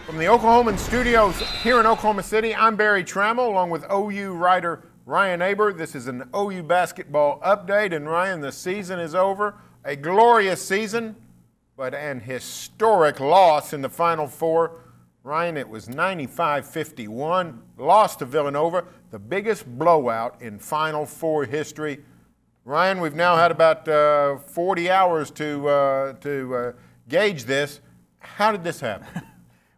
From the Oklahoman studios here in Oklahoma City, I'm Barry Trammell along with OU writer Ryan Aber. This is an OU basketball update, and Ryan, the season is over. A glorious season, but an historic loss in the Final Four. Ryan, it was 95-51, lost to Villanova, the biggest blowout in Final Four history. Ryan, we've now had about 40 hours to gauge this. How did this happen?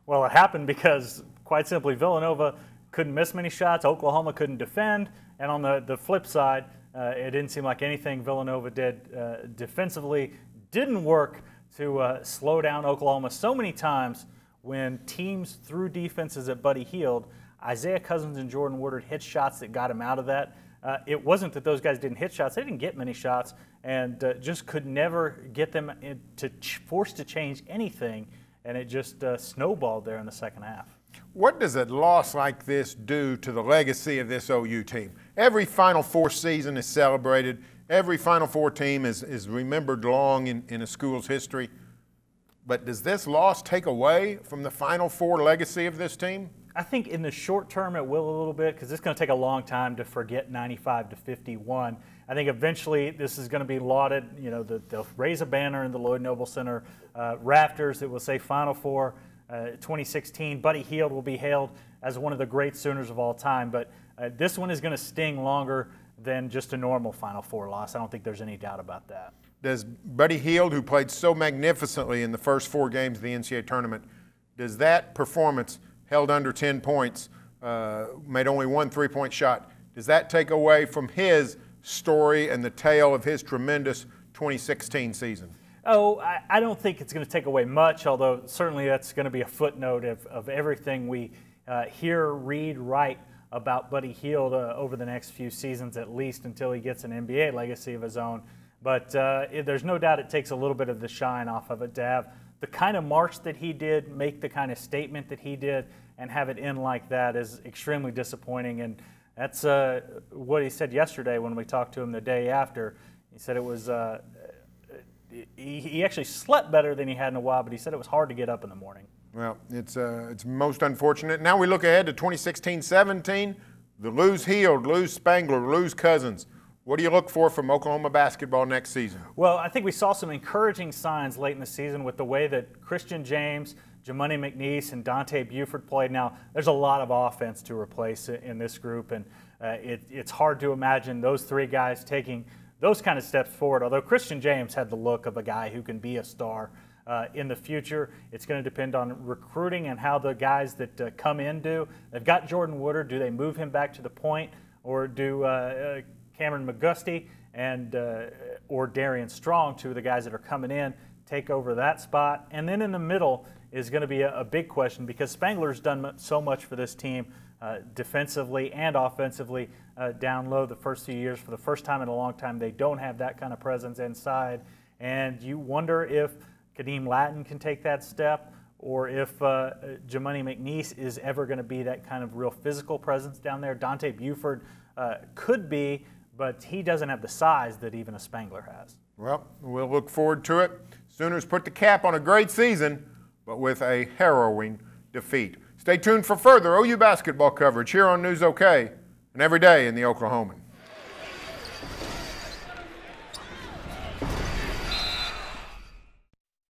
Well, it happened because, quite simply, Villanova couldn't miss many shots, Oklahoma couldn't defend, and on the flip side, it didn't seem like anything Villanova did defensively didn't work to slow down Oklahoma so many times. When teams threw defenses at Buddy Hield, Isaiah Cousins and Jordan Woodard hit shots that got him out of that. It wasn't that those guys didn't hit shots. They didn't get many shots and just could never get them forced to change anything, and it just snowballed there in the second half. What does a loss like this do to the legacy of this OU team? Every Final Four season is celebrated. Every Final Four team is remembered long in a school's history. But does this loss take away from the Final Four legacy of this team? I think in the short term it will a little bit, because it's going to take a long time to forget 95-51. I think eventually this is going to be lauded. You know, they'll raise a banner in the Lloyd Noble Center rafters that will say Final Four 2016. Buddy Hield will be hailed as one of the great Sooners of all time. But this one is going to sting longer than just a normal Final Four loss. I don't think there's any doubt about that. Does Buddy Hield, who played so magnificently in the first 4 games of the NCAA tournament, does that performance, held under 10 points, made only 1 3-point shot, does that take away from his story and the tale of his tremendous 2016 season? Oh, I don't think it's going to take away much, although certainly that's going to be a footnote of everything we hear, read, write about Buddy Hield over the next few seasons, at least until he gets an NBA legacy of his own. But there's no doubt it takes a little bit of the shine off of it to have the kind of march that he did, make the kind of statement that he did, and have it end like that is extremely disappointing. And that's what he said yesterday when we talked to him the day after. He said it was he actually slept better than he had in a while, but he said it was hard to get up in the morning. Well, it's most unfortunate. Now we look ahead to 2016-17. The lose Hield, lose Spangler, lose Cousins. What do you look for from Oklahoma basketball next season? Well, I think we saw some encouraging signs late in the season with the way that Christian James, Jimani McNeese, and Dante Buford played. Now, there's a lot of offense to replace in this group, and it's hard to imagine those 3 guys taking those kind of steps forward, although Christian James had the look of a guy who can be a star in the future. It's going to depend on recruiting and how the guys that come in do. They've got Jordan Woodard. Do they move him back to the point, or do Cameron McGusty and or Darian Strong, 2 of the guys that are coming in, take over that spot? And then in the middle is going to be a big question, because Spangler's done so much for this team defensively and offensively down low the first few years. For the first time in a long time, they don't have that kind of presence inside. And you wonder if Kadeem Lattin can take that step, or if Jimani McNeese is ever going to be that kind of real physical presence down there. Dante Buford could be, but he doesn't have the size that even a Spangler has. Well, we'll look forward to it. Sooners put the cap on a great season, but with a harrowing defeat. Stay tuned for further OU basketball coverage here on News OK and every day in the Oklahoman.